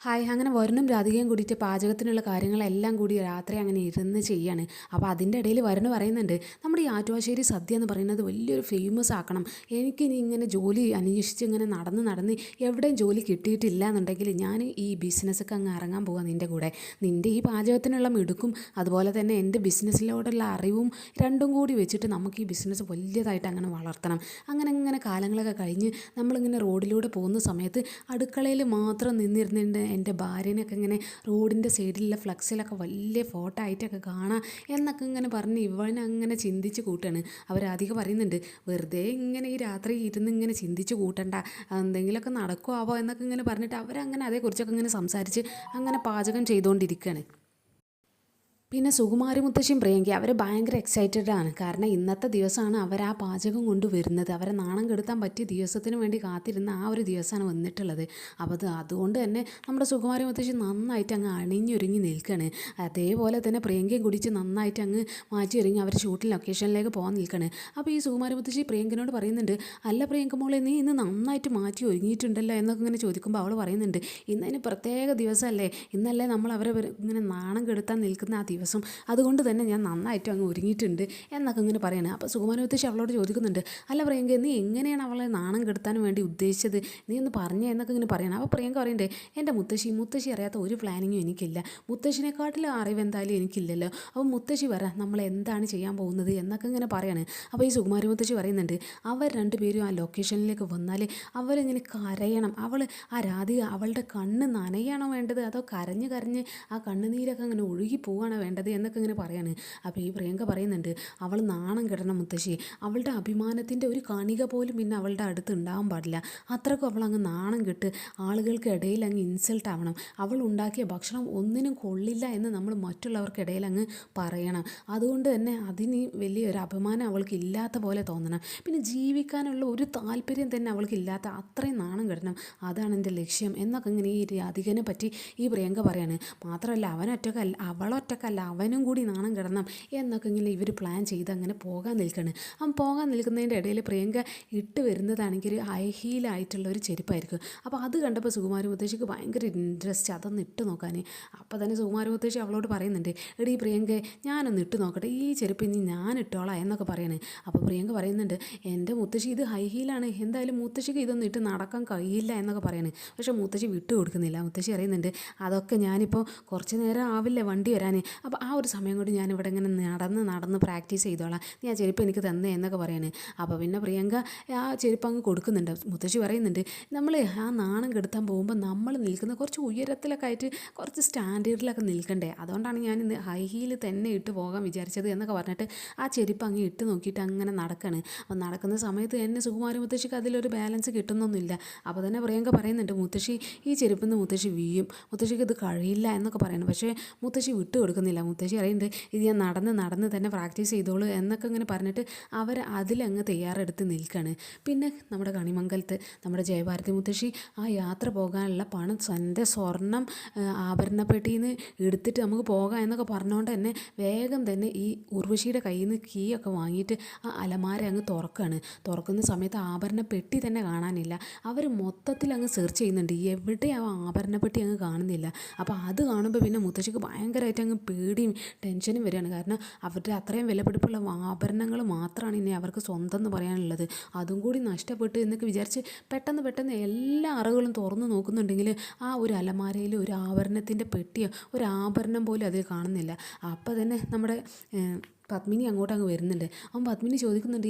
Hi അങ്ങനെ വരുണും രാധികയും കൂടിയിട്ട് പാചകത്തിനുള്ള കാര്യങ്ങളെല്ലാം കൂടി രാത്രി അങ്ങനെ ഇരുന്ന് ചെയ്യാണ്. അപ്പോൾ അതിൻ്റെ ഇടയിൽ വരുണ് പറയുന്നുണ്ട്, നമ്മുടെ ഈ ആറ്റുവാശ്ശേരി സദ്യ എന്ന് പറയുന്നത് വലിയൊരു ഫേമസ് ആക്കണം. എനിക്കിനി ഇങ്ങനെ ജോലി അന്വേഷിച്ച് ഇങ്ങനെ നടന്ന് നടന്ന് എവിടെയും ജോലി കിട്ടിയിട്ടില്ല എന്നുണ്ടെങ്കിൽ ഞാൻ ഈ ബിസിനസ്സൊക്കെ അങ്ങ് ഇറങ്ങാൻ പോകാം നിൻ്റെ കൂടെ. നിൻ്റെ ഈ പാചകത്തിനുള്ള മിടുക്കും അതുപോലെ തന്നെ എൻ്റെ ബിസിനസ്സിലോടുള്ള അറിവും രണ്ടും കൂടി വെച്ചിട്ട് നമുക്ക് ഈ ബിസിനസ് വലിയതായിട്ട് അങ്ങനെ വളർത്തണം. അങ്ങനെ കാലങ്ങളൊക്കെ കഴിഞ്ഞ് നമ്മളിങ്ങനെ റോഡിലൂടെ പോകുന്ന സമയത്ത് അടുക്കളയിൽ മാത്രം നിന്നിരുന്നിട്ട് എൻ്റെ ഭാര്യനെയൊക്കെ ഇങ്ങനെ റോഡിൻ്റെ സൈഡിലുള്ള ഫ്ലക്സിലൊക്കെ വലിയ ഫോട്ടോ ആയിട്ടൊക്കെ കാണാം എന്നൊക്കെ ഇങ്ങനെ പറഞ്ഞ് ഇവനങ്ങനെ ചിന്തിച്ച് കൂട്ടാണ്. അവരധികം പറയുന്നുണ്ട്, വെറുതെ ഇങ്ങനെ ഈ രാത്രി ഇരുന്ന് ഇങ്ങനെ ചിന്തിച്ച് കൂട്ടണ്ട, എന്തെങ്കിലുമൊക്കെ നടക്കുമാവോ എന്നൊക്കെ ഇങ്ങനെ പറഞ്ഞിട്ട് അവരങ്ങനെ അതേക്കുറിച്ചൊക്കെ ഇങ്ങനെ സംസാരിച്ച് അങ്ങനെ പാചകം ചെയ്തുകൊണ്ടിരിക്കുകയാണ്. പിന്നെ സുകുമാരി മുത്തശ്ശിയും പ്രിയങ്കയും അവർ ഭയങ്കര എക്സൈറ്റഡ് ആണ്. കാരണം ഇന്നത്തെ ദിവസമാണ് അവർ ആ പാചകം കൊണ്ട് വരുന്നത്. അവരെ നാണം കെടുത്താൻ പറ്റിയ ദിവസത്തിന് വേണ്ടി കാത്തിരുന്ന ആ ഒരു ദിവസമാണ് വന്നിട്ടുള്ളത്. അപ്പോൾ അതുകൊണ്ട് തന്നെ നമ്മുടെ സുകുമാരി മുത്തശ്ശി നന്നായിട്ട് അങ്ങ് അണിഞ്ഞൊരുങ്ങി നിൽക്കുകയാണ്. അതേപോലെ തന്നെ പ്രിയങ്കയും കുടിച്ച് നന്നായിട്ട് അങ്ങ് മാറ്റി ഒരുങ്ങി അവർ ഷൂട്ടിംഗ് ലൊക്കേഷനിലേക്ക് പോകാൻ നിൽക്കുകയാണ്. അപ്പോൾ ഈ സുകുമാരി മുത്തശ്ശി പ്രിയങ്കനോട് പറയുന്നുണ്ട്, അല്ല പ്രിയങ്ക മോളെ, നീ ഇന്ന് നന്നായിട്ട് മാറ്റി ഒരുങ്ങിയിട്ടുണ്ടല്ലോ എന്നൊക്കെ ഇങ്ങനെ ചോദിക്കുമ്പോൾ അവൾ പറയുന്നുണ്ട്, ഇന്നതിന് പ്രത്യേക ദിവസമല്ലേ, ഇന്നല്ലേ നമ്മൾ അവരെ ഇങ്ങനെ നാണം കെടുത്താൻ നിൽക്കുന്ന ആ ദിവസം, അതുകൊണ്ട് തന്നെ ഞാൻ നന്നായിട്ട് അങ്ങ് ഒരുങ്ങിയിട്ടുണ്ട് എന്നൊക്കെ ഇങ്ങനെ പറയണേ. അപ്പോൾ സുകുമാരി മുത്തശ്ശി അവളോട് ചോദിക്കുന്നുണ്ട്, അല്ല പ്രിയങ്ക, നീ എങ്ങനെയാണ് അവളെ നാണം കെടുത്താൻ വേണ്ടി ഉദ്ദേശിച്ചത്, നീ ഒന്ന് പറഞ്ഞേ എന്നൊക്കെ ഇങ്ങനെ പറയണം. അപ്പോൾ പ്രിയങ്ക പറയണ്ടേ, എൻ്റെ മുത്തശ്ശി അറിയാത്ത ഒരു പ്ലാനിങ്ങും എനിക്കില്ല, മുത്തശ്ശിനെക്കാട്ടിലും അറിവ് എന്തായാലും എനിക്കില്ലല്ലോ, അപ്പോൾ മുത്തശ്ശി പറ നമ്മൾ എന്താണ് ചെയ്യാൻ പോകുന്നത് എന്നൊക്കെ ഇങ്ങനെ പറയാണ്. അപ്പോൾ ഈ സുകുമാരി മുത്തശ്ശി പറയുന്നുണ്ട്, അവർ രണ്ടുപേരും ആ ലൊക്കേഷനിലേക്ക് വന്നാൽ അവരിങ്ങനെ കരയണം. ആ രാധിക അവളുടെ കണ്ണ് നനയാണോ വേണ്ടത്, അതോ കരഞ്ഞ് കരഞ്ഞ് ആ കണ്ണുനീരൊക്കെ അങ്ങനെ ഒഴുകി പോവുകയാണോ വേണ്ടത് എന്നൊക്കെ ഇങ്ങനെ പറയാണ്. അപ്പോൾ ഈ പ്രിയങ്ക പറയുന്നുണ്ട്, അവൾ നാണം കെടണം മുത്തശ്ശി, അവളുടെ അഭിമാനത്തിൻ്റെ ഒരു കണിക പോലും പിന്നെ അവളുടെ അടുത്ത് ഉണ്ടാകാൻ പാടില്ല, അത്രക്കും അവൾ അങ്ങ് നാണം കെട്ട് ആളുകൾക്ക് ഇടയിൽ അങ്ങ് ഇൻസൾട്ട് ആവണം, അവൾ ഉണ്ടാക്കിയ ഭക്ഷണം ഒന്നിനും കൊള്ളില്ല എന്ന് നമ്മൾ മറ്റുള്ളവർക്കിടയിൽ അങ്ങ് പറയണം, അതുകൊണ്ട് തന്നെ അതിന് വലിയൊരു അഭിമാനം അവൾക്ക് ഇല്ലാത്ത പോലെ തോന്നണം, പിന്നെ ജീവിക്കാനുള്ള ഒരു താല്പര്യം തന്നെ അവൾക്ക് ഇല്ലാത്ത അത്രയും നാണം കെടണം, അതാണ് എൻ്റെ ലക്ഷ്യം എന്നൊക്കെ ഇങ്ങനെ ഈ രാധികനെ പറ്റി ഈ പ്രിയങ്ക പറയാണ്. മാത്രമല്ല അവളൊറ്റക്കല്ല അവനും കൂടി നാണം കിടണം എന്നൊക്കെ ഇങ്ങനെ ഇവർ പ്ലാൻ ചെയ്ത് അങ്ങനെ പോകാൻ നിൽക്കുകയാണ്. പോകാൻ നിൽക്കുന്നതിൻ്റെ ഇടയിൽ പ്രിയങ്ക ഇട്ട് വരുന്നതാണെങ്കിൽ ഒരു ഹൈ ഹീലായിട്ടുള്ള ഒരു ചെരുപ്പായിരിക്കും. അപ്പോൾ അത് കണ്ടപ്പോൾ സുകുമാരി മുത്തശ്ശിക്ക് ഭയങ്കര ഇൻട്രസ്റ്റ് അതൊന്ന് ഇട്ട് നോക്കാൻ. അപ്പോൾ തന്നെ സുകുമാരി മുത്തശ്ശി അവളോട് പറയുന്നുണ്ട്, എടീ പ്രിയങ്ക, ഞാനൊന്ന് ഇട്ട് നോക്കട്ടെ, ഈ ചെരുപ്പ് ഇനി ഞാൻ ഇട്ടോളാം എന്നൊക്കെ പറയണേ. അപ്പോൾ പ്രിയങ്ക പറയുന്നുണ്ട്, എൻ്റെ മുത്തശ്ശി ഇത് ഹൈ ഹീലാണ്, എന്തായാലും മുത്തശ്ശിക്ക് ഇതൊന്നും ഇട്ട് നടക്കാൻ കഴിയില്ല എന്നൊക്കെ പറയണേ. പക്ഷേ മുത്തശ്ശി വിട്ടു കൊടുക്കുന്നില്ല. മുത്തശ്ശി അറിയുന്നുണ്ട്, അതൊക്കെ ഞാനിപ്പോൾ കുറച്ച് നേരം ആവില്ലേ വണ്ടി വരാൻ, അപ്പോൾ ആ ഒരു സമയം കൊണ്ട് ഞാനിവിടെ ഇങ്ങനെ നടന്ന് പ്രാക്ടീസ് ചെയ്തോളാം, നീ ആ ചെരുപ്പ് എനിക്ക് തന്നേ എന്നൊക്കെ പറയാണ്. അപ്പോൾ പിന്നെ പ്രിയങ്ക ആ ചെരുപ്പ് അങ്ങ് കൊടുക്കുന്നുണ്ട്. മുത്തശ്ശി പറയുന്നുണ്ട്, നമ്മൾ ആ നാണം കെടുത്താൻ പോകുമ്പോൾ നമ്മൾ നിൽക്കുന്ന കുറച്ച് ഉയരത്തിലൊക്കെ ആയിട്ട് കുറച്ച് സ്റ്റാൻഡേർഡിലൊക്കെ നിൽക്കണ്ടേ, അതുകൊണ്ടാണ് ഞാൻ ഇന്ന് ഹൈ ഹീൽ തന്നെ ഇട്ട് പോകാൻ വിചാരിച്ചത് എന്നൊക്കെ പറഞ്ഞിട്ട് ആ ചെരുപ്പ് അങ്ങ് ഇട്ട് നോക്കിയിട്ട് അങ്ങനെ നടക്കുകയാണ്. അപ്പോൾ നടക്കുന്ന സമയത്ത് എന്നെ സുകുമാരി മുത്തശ്ശിക്ക് അതിലൊരു ബാലൻസ് കിട്ടുന്നൊന്നുമില്ല. അപ്പോൾ തന്നെ പ്രിയങ്ക പറയുന്നുണ്ട്, മുത്തശ്ശി ഈ ചെരുപ്പിൽ നിന്ന് മുത്തശ്ശി വീഴും, മുത്തശ്ശിക്ക് ഇത് കഴിയില്ല എന്നൊക്കെ പറയുന്നു. പക്ഷേ മുത്തശ്ശി വിട്ടു കൊടുക്കുന്നില്ല. മുത്തശ്ശി അറിയുന്നുണ്ട്, ഇത് ഞാൻ നടന്ന് തന്നെ പ്രാക്ടീസ് ചെയ്തോളൂ എന്നൊക്കെ ഇങ്ങനെ പറഞ്ഞിട്ട് അവർ അതിലങ്ങ് തയ്യാറെടുത്ത് നിൽക്കുകയാണ്. പിന്നെ നമ്മുടെ കണിമംഗലത്ത് നമ്മുടെ ജയഭാരതി മുത്തശ്ശി ആ യാത്ര പോകാനുള്ള പണം എൻ്റെ സ്വർണം ആഭരണപ്പെട്ടിയിൽ നിന്ന് എടുത്തിട്ട് നമുക്ക് പോകാം എന്നൊക്കെ പറഞ്ഞുകൊണ്ട് തന്നെ വേഗം തന്നെ ഈ ഉർവശിയുടെ കയ്യിൽ നിന്ന് കീ ഒക്കെ വാങ്ങിയിട്ട് ആ അലമാര അങ്ങ് തുറക്കുകയാണ്. തുറക്കുന്ന സമയത്ത് ആഭരണപ്പെട്ടി തന്നെ കാണാനില്ല. അവർ മൊത്തത്തിൽ അങ്ങ് സെർച്ച് ചെയ്യുന്നുണ്ട്, എവിടെയും ആ ആഭരണപ്പെട്ടി അങ്ങ് കാണുന്നില്ല. അപ്പോൾ അത് കാണുമ്പോൾ പിന്നെ മുത്തശ്ശിക്ക് ഭയങ്കരമായിട്ട് അങ്ങ് പേടിയും ടെൻഷനും വരികയാണ്. കാരണം അവരുടെ അത്രയും വിലപിടിപ്പുള്ള ആഭരണങ്ങൾ മാത്രമാണ് ഇനി അവർക്ക് സ്വന്തം എന്ന് പറയാനുള്ളത്, അതും കൂടി നഷ്ടപ്പെട്ടു എന്നൊക്കെ വിചാരിച്ച് പെട്ടെന്ന് എല്ലാ അറകളും തുറന്നു നോക്കുന്നുണ്ടെങ്കിൽ ആ ഒരു അലമാരയിൽ ഒരു ആഭരണത്തിൻ്റെ പെട്ടിയോ ഒരു ആഭരണം പോലും അതിൽ കാണുന്നില്ല. അപ്പോൾ തന്നെ നമ്മുടെ പത്മിനി അങ്ങ് വരുന്നുണ്ട്. പത്മിനി ചോദിക്കുന്നുണ്ട്,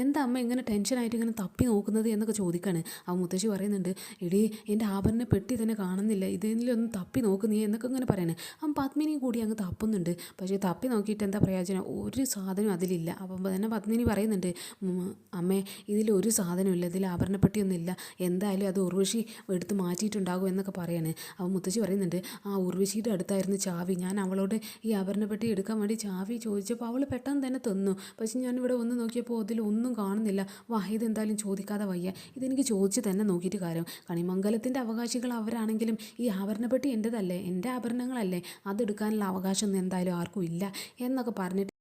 എന്താ അമ്മ ഇങ്ങനെ ടെൻഷനായിട്ട് ഇങ്ങനെ തപ്പി നോക്കുന്നത് എന്നൊക്കെ ചോദിക്കുകയാണ്. മുത്തശ്ശി പറയുന്നുണ്ട്, എടീ എൻ്റെ ആഭരണ പെട്ടി തന്നെ കാണുന്നില്ല, ഇതിലൊന്നും തപ്പി നോക്കുന്നേ എന്നൊക്കെ ഇങ്ങനെ പറയണേ. പത്മിനിയും കൂടി അങ്ങ് തപ്പുന്നുണ്ട്. പക്ഷേ തപ്പി നോക്കിയിട്ട് എന്താ പ്രയോജനം, ഒരു സാധനവും അതിലില്ല. അപ്പം തന്നെ പത്മിനി പറയുന്നുണ്ട്, അമ്മേ ഇതിലൊരു സാധനമില്ല, ഇതിൽ ആഭരണപ്പെട്ടിയൊന്നും ഇല്ല, എന്തായാലും അത് ഉർവശി എടുത്ത് മാറ്റിയിട്ടുണ്ടാകും എന്നൊക്കെ പറയാണ്. മുത്തശ്ശി പറയുന്നുണ്ട്, ആ ഉർവശിയുടെ അടുത്തായിരുന്നു ചാവി, ഞാൻ അവളോട് ഈ ആഭരണപ്പെട്ടി എടുക്കാൻ വേണ്ടി ചാവി ചോദിച്ചപ്പോൾ അവൾ പെട്ടെന്ന് തന്നെ തന്നു, പക്ഷെ ഞാനിവിടെ ഒന്ന് നോക്കിയപ്പോൾ അതിലൊന്നും കാണുന്നില്ല. ഇതെന്തായാലും ചോദിക്കാതെ വയ്യ, ഇതെനിക്ക് ചോദിച്ച് തന്നെ നോക്കിയിട്ട് കാര്യം, കണിമംഗലത്തിൻ്റെ അവകാശികൾ അവരാണെങ്കിലും ഈ ആഭരണപ്പെട്ടി എൻ്റെതല്ലേ, എൻ്റെ ആഭരണങ്ങളല്ലേ, അതെടുക്കാനുള്ള അവകാശമൊന്നും എന്തായാലും ആർക്കും ഇല്ല എന്നൊക്കെ പറഞ്ഞിട്ട്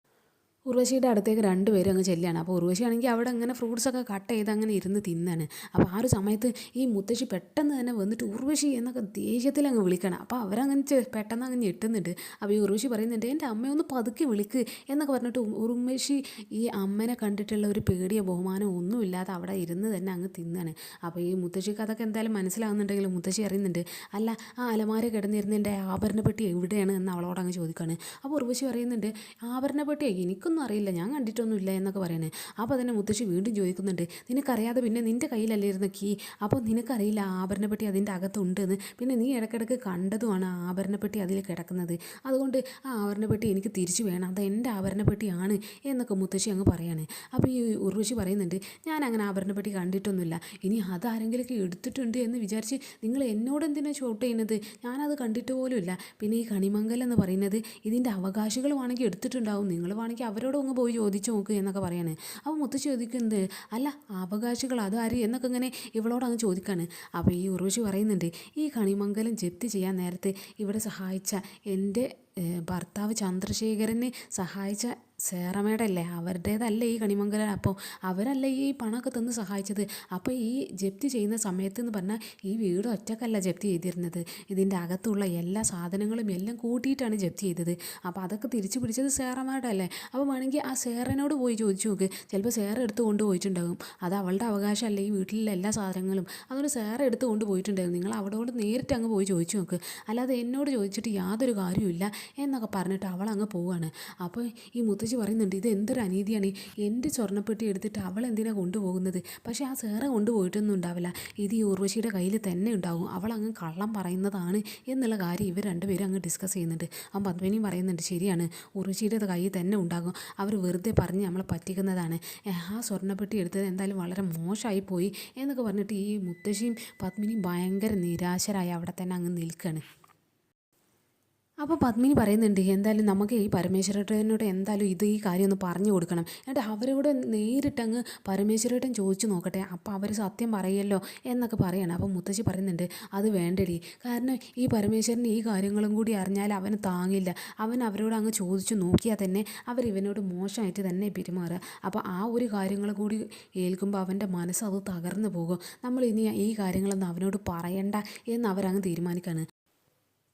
ഉർവശിയുടെ അടുത്തേക്ക് രണ്ടുപേരും അങ്ങ് ചെല്ലുകയാണ്. അപ്പോൾ ഉർവശിയാണെങ്കിൽ അവിടെ അങ്ങനെ ഫ്രൂട്ട്സൊക്കെ കട്ട് ചെയ്ത് അങ്ങനെ ഇരുന്ന് തിന്നാണ്. അപ്പോൾ ആ ഒരു സമയത്ത് ഈ മുത്തശ്ശി പെട്ടെന്ന് തന്നെ വന്നിട്ട് ഉർവശി എന്നൊക്കെ ദേഷ്യത്തിൽ അങ്ങ് വിളിക്കണം. അപ്പോൾ അവരങ്ങനെ പെട്ടെന്ന് അങ്ങ് ഞെട്ടുന്നുണ്ട്. അപ്പോൾ ഈ ഉർവശി പറയുന്നുണ്ട്, എൻ്റെ അമ്മയെ ഒന്ന് പതുക്കെ വിളിക്ക് എന്നൊക്കെ പറഞ്ഞിട്ട് ഉർവശി ഈ അമ്മനെ കണ്ടിട്ടുള്ള ഒരു പേടിയോ ബഹുമാനമോ ഒന്നുമില്ലാതെ അവിടെ ഇരുന്ന് തന്നെ അങ്ങ് തിന്നാണ്. അപ്പോൾ ഈ മുത്തശ്ശിക്ക് അതൊക്കെ എന്തായാലും മനസ്സിലാവുന്നുണ്ടെങ്കിലും മുത്തശ്ശി അറിയുന്നുണ്ട്, അല്ല ആ അലമാര കിടന്നിരുന്ന എൻ്റെ ആഭരണപ്പെട്ടി എവിടെയാണ് എന്ന് അവളോട് അങ്ങ് ചോദിക്കുകയാണ്. അപ്പോൾ ഉർവശി പറയുന്നുണ്ട്, ആഭരണപ്പെട്ടിയോ എനിക്കൊന്നും അറിയില്ല, ഞാൻ കണ്ടിട്ടൊന്നുമില്ല എന്നൊക്കെ പറയണേ. അപ്പോൾ തന്നെ മുത്തശ്ശി വീണ്ടും ചോദിക്കുന്നുണ്ട്, നിനക്കറിയാതെ പിന്നെ നിൻ്റെ കയ്യിലല്ലേ ഇരുന്ന കീ, അപ്പോൾ നിനക്കറിയില്ല ആഭരണപ്പെട്ടി അതിൻ്റെ അകത്തുണ്ടെന്ന്, പിന്നെ നീ ഇടയ്ക്കിടയ്ക്ക് കണ്ടതുമാണ് ആഭരണപ്പെട്ടി അതിൽ കിടക്കുന്നത്, അതുകൊണ്ട് ആ ആഭരണപ്പെട്ടി എനിക്ക് തിരിച്ചു വേണം, അത് എൻ്റെ ആഭരണപ്പെട്ടിയാണ് എന്നൊക്കെ മുത്തശ്ശി അങ്ങ് പറയാണ്. അപ്പോൾ ഈ ഉർവശി പറയുന്നുണ്ട്, ഞാൻ അങ്ങനെ ആഭരണപ്പെട്ടി കണ്ടിട്ടൊന്നുമില്ല, ഇനി അതാരെങ്കിലുമൊക്കെ എടുത്തിട്ടുണ്ട് എന്ന് വിചാരിച്ച് നിങ്ങൾ എന്നോട് എന്തിനാണ് ഷോട്ട് ചെയ്യുന്നത്, ഞാനത് കണ്ടിട്ട് പോലുമില്ല, പിന്നെ ഈ കണിമംഗലം എന്ന് പറയുന്നത് ഇതിൻ്റെ അവകാശികളുമാണെങ്കിൽ എടുത്തിട്ടുണ്ടാവും, നിങ്ങൾ വേണമെങ്കിൽ അവരോട് ഒന്ന് പോയി ചോദിച്ചു നോക്ക് എന്നൊക്കെ പറയാണ്. അപ്പോൾ മുത്തശ്ശി ചോദിക്കുന്നത്, അല്ല അവകാശികൾ അതാര് എന്നൊക്കെ ഇങ്ങനെ ഇവളോട് അങ്ങ് ചോദിക്കാണ്. അപ്പോൾ ഈ ഉർവശി പറയുന്നുണ്ട്, ഈ കണിമംഗലം ജപ്തി ചെയ്യാൻ നേരത്തെ ഇവിടെ സഹായിച്ച എൻ്റെ ഭർത്താവ് ചന്ദ്രശേഖരനെ സഹായിച്ച സേറമേടല്ലേ, അവരുടേതല്ലേ ഈ കണിമംഗലം, അപ്പോൾ അവരല്ലേ ഈ പണമൊക്കെ തന്ന് സഹായിച്ചത്, അപ്പോൾ ഈ ജപ്തി ചെയ്യുന്ന സമയത്ത് എന്ന് പറഞ്ഞാൽ ഈ വീട് ഒറ്റക്കല്ല ജപ്തി ചെയ്തിരുന്നത്, ഇതിൻ്റെ അകത്തുള്ള എല്ലാ സാധനങ്ങളും എല്ലാം കൂട്ടിയിട്ടാണ് ജപ്തി ചെയ്തത്, അപ്പോൾ അതൊക്കെ തിരിച്ചു പിടിച്ചത് സേറമേടല്ലേ, അപ്പോൾ വേണമെങ്കിൽ ആ സേറനോട് പോയി ചോദിച്ചു നോക്ക്, ചിലപ്പോൾ സേറ എടുത്ത് കൊണ്ടുപോയിട്ടുണ്ടാകും, അത് അവളുടെ അവകാശമല്ലേ ഈ വീട്ടിലെ എല്ലാ സാധനങ്ങളും, അതുകൊണ്ട് സേറ എടുത്ത് കൊണ്ടുപോയിട്ടുണ്ടാകും, നിങ്ങൾ അവളോട് നേരിട്ട് അങ്ങ് പോയി ചോദിച്ചു നോക്ക്, അല്ലാതെ എന്നോട് ചോദിച്ചിട്ട് യാതൊരു കാര്യമില്ല എന്നൊക്കെ പറഞ്ഞിട്ട് അവൾ അങ്ങ് പോവുകയാണ്. അപ്പോൾ ഈ മുത്തശ്ശി പറയുന്നുണ്ട്, ഇത് എന്തൊരു അനീതിയാണ്, എൻ്റെ സ്വർണ്ണപ്പെട്ടി എടുത്തിട്ട് അവൾ എന്തിനാണ് കൊണ്ടുപോകുന്നത്, പക്ഷേ ആ സേറ കൊണ്ടുപോയിട്ടൊന്നും ഉണ്ടാവില്ല, ഇത് ഈ ഉർവശിയുടെ കയ്യിൽ തന്നെ ഉണ്ടാകും, അവൾ അങ്ങ് കള്ളം പറയുന്നതാണ് എന്നുള്ള കാര്യം ഇവർ രണ്ടുപേരും അങ്ങ് ഡിസ്കസ് ചെയ്യുന്നുണ്ട്. അപ്പം പത്മിനിയും പറയുന്നുണ്ട്, ശരിയാണ്, ഉർവശിയുടെ കയ്യിൽ തന്നെ ഉണ്ടാകും, അവർ വെറുതെ പറഞ്ഞ് നമ്മളെ പറ്റിക്കുന്നതാണ്, ആ സ്വർണ്ണപ്പെട്ടി എടുത്തത് എന്തായാലും വളരെ മോശമായി പോയി എന്നൊക്കെ പറഞ്ഞിട്ട് ഈ മുത്തശ്ശിയും പത്മിനിയും ഭയങ്കര നിരാശരായി അവിടെ തന്നെ അങ്ങ് നിൽക്കുകയാണ്. അപ്പോൾ പത്മിനി പറയുന്നുണ്ട്, എന്തായാലും നമുക്ക് ഈ പരമേശ്വരേട്ടനോട് എന്തായാലും ഈ കാര്യം ഒന്ന് പറഞ്ഞു കൊടുക്കണം, എന്നിട്ട് അവരോട് നേരിട്ടങ്ങ് പരമേശ്വരേട്ടൻ ചോദിച്ചു നോക്കട്ടെ, അപ്പോൾ അവർ സത്യം പറയല്ലോ എന്നൊക്കെ പറയണം. അപ്പോൾ മുത്തശ്ശി പറയുന്നുണ്ട്, അത് വേണ്ടടി, കാരണം ഈ പരമേശ്വരന് ഈ കാര്യങ്ങളും കൂടി അറിഞ്ഞാൽ അവന് താങ്ങില്ല, അവൻ അവരോട് അങ്ങ് ചോദിച്ചു നോക്കിയാൽ തന്നെ അവരിവനോട് മോശമായിട്ട് തന്നെ പെരുമാറുക, അപ്പോൾ ആ ഒരു കാര്യങ്ങൾ കൂടി ഏൽക്കുമ്പോൾ അവൻ്റെ മനസ്സ് അത് തകർന്നു പോകും, നമ്മൾ ഇനി ഈ കാര്യങ്ങളൊന്നും അവനോട് പറയണ്ട എന്ന് അവരങ്ങ് തീരുമാനിക്കുകയാണ്.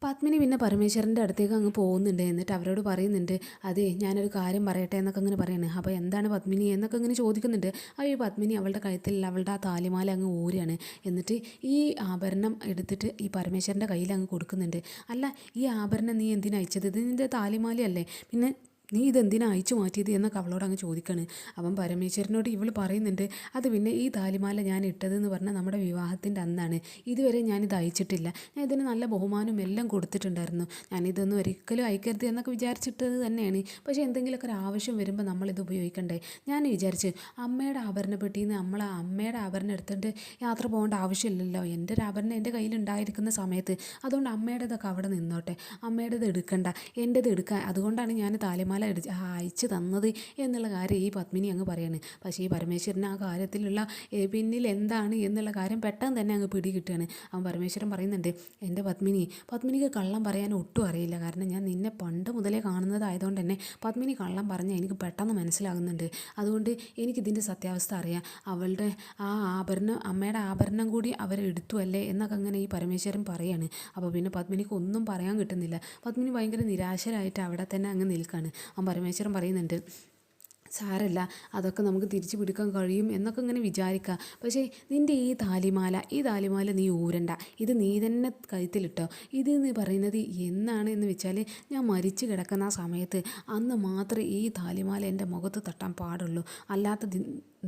പത്മിനി പിന്നെ പരമേശ്വരൻ്റെ അടുത്തേക്ക് അങ്ങ് പോകുന്നുണ്ട്, എന്നിട്ട് അവരോട് പറയുന്നുണ്ട്, അതെ ഞാനൊരു കാര്യം പറയട്ടെ എന്നൊക്കെ അങ്ങനെ പറയണേ. അപ്പോൾ എന്താണ് പത്മിനി എന്നൊക്കെ ഇങ്ങനെ ചോദിക്കുന്നുണ്ട്. അപ്പോൾ ഈ പത്മിനി അവളുടെ കഴുത്തിൽ അവളുടെ ആ താലിമാല അങ്ങ് ഊരുകയാണ്. എന്നിട്ട് ഈ ആഭരണം എടുത്തിട്ട് ഈ പരമേശ്വരൻ്റെ കയ്യിൽ അങ്ങ് കൊടുക്കുന്നുണ്ട്. അല്ല, ഈ ആഭരണം നീ എന്തിനാ അയച്ചത്, ഇത് നിൻ്റെ താലിമാലയല്ലേ, പിന്നെ നീ ഇതെന്തിനാ അയച്ചു മാറ്റിയത് എന്നൊക്കെ അവളോട് അങ്ങ് ചോദിക്കാണ്. അവൻ പരമേശ്വരനോട് ഇവൾ പറയുന്നുണ്ട്, അത് പിന്നെ ഈ താലിമാല ഞാൻ ഇട്ടതെന്ന് പറഞ്ഞാൽ നമ്മുടെ വിവാഹത്തിൻ്റെ അന്നാണ്, ഇതുവരെ ഞാനിത് അയച്ചിട്ടില്ല, ഞാൻ ഇതിന് നല്ല ബഹുമാനവും എല്ലാം കൊടുത്തിട്ടുണ്ടായിരുന്നു, ഞാനിതൊന്നും ഒരിക്കലും അയക്കരുത് എന്നൊക്കെ വിചാരിച്ചിട്ടത് തന്നെയാണ്, പക്ഷേ എന്തെങ്കിലുമൊക്കെ ഒരു ആവശ്യം വരുമ്പോൾ നമ്മളിത് ഉപയോഗിക്കണ്ടേ, ഞാൻ വിചാരിച്ച് അമ്മയുടെ ആഭരണപ്പെട്ടിയിൽ നിന്ന് നമ്മൾ അമ്മയുടെ ആഭരണം എടുത്തിട്ട് യാത്ര പോകേണ്ട ആവശ്യമില്ലല്ലോ, എൻ്റെ ഒരു ആഭരണം എൻ്റെ കയ്യിലുണ്ടായിരിക്കുന്ന സമയത്ത്, അതുകൊണ്ട് അമ്മയുടേതൊക്കെ അവിടെ നിന്നോട്ടെ, അമ്മയുടേത് എടുക്കണ്ട, എൻ്റേത് എടുക്കാൻ, അതുകൊണ്ടാണ് ഞാൻ താലിമാല അയച്ചു തന്നത് എന്നുള്ള കാര്യം ഈ പത്മിനി അങ്ങ് പറയാണ്. പക്ഷേ ഈ പരമേശ്വരൻ ആ കാര്യത്തിലുള്ള പിന്നിൽ എന്താണ് എന്നുള്ള കാര്യം പെട്ടെന്ന് തന്നെ അങ്ങ് പിടികിട്ടുകയാണ്. അവൻ പരമേശ്വരൻ പറയുന്നുണ്ട്, എൻ്റെ പത്മിനിക്ക് കള്ളം പറയാൻ ഒട്ടും അറിയില്ല, കാരണം ഞാൻ നിന്നെ പണ്ട് മുതലേ കാണുന്നതായതുകൊണ്ട് തന്നെ പത്മിനി കള്ളം പറഞ്ഞാൽ എനിക്ക് പെട്ടെന്ന് മനസ്സിലാകുന്നുണ്ട്, അതുകൊണ്ട് എനിക്കിതിൻ്റെ സത്യാവസ്ഥ അറിയാം, അവളുടെ ആ ആഭരണം അമ്മയുടെ ആഭരണം കൂടി അവരെടുത്തു അല്ലേ എന്നൊക്കെ അങ്ങനെ ഈ പരമേശ്വരൻ പറയാണ്. അപ്പോൾ പിന്നെ പത്മിനിക്ക് ഒന്നും പറയാൻ കിട്ടുന്നില്ല, പത്മിനി ഭയങ്കര നിരാശരായിട്ട് അവിടെ തന്നെ അങ്ങ് നിൽക്കുകയാണ്. ആ പരമേശ്വരൻ പറയുന്നുണ്ട്, സാരമില്ല, അതൊക്കെ നമുക്ക് തിരിച്ചു പിടിക്കാൻ കഴിയും എന്നൊക്കെ ഇങ്ങനെ വിചാരിക്കുക, പക്ഷേ നിൻ്റെ ഈ താലിമാല നീ ഊരണ്ട, ഇത് നീ തന്നെ കഴുത്തിലിട്ടോ, ഇത് എന്ന് പറയുന്നത് എന്നാണ് എന്ന് വെച്ചാൽ ഞാൻ മരിച്ചു കിടക്കുന്ന ആ സമയത്ത് അന്ന് മാത്രമേ ഈ താലിമാല എൻ്റെ മുഖത്ത് തട്ടാൻ പാടുള്ളൂ, അല്ലാത്ത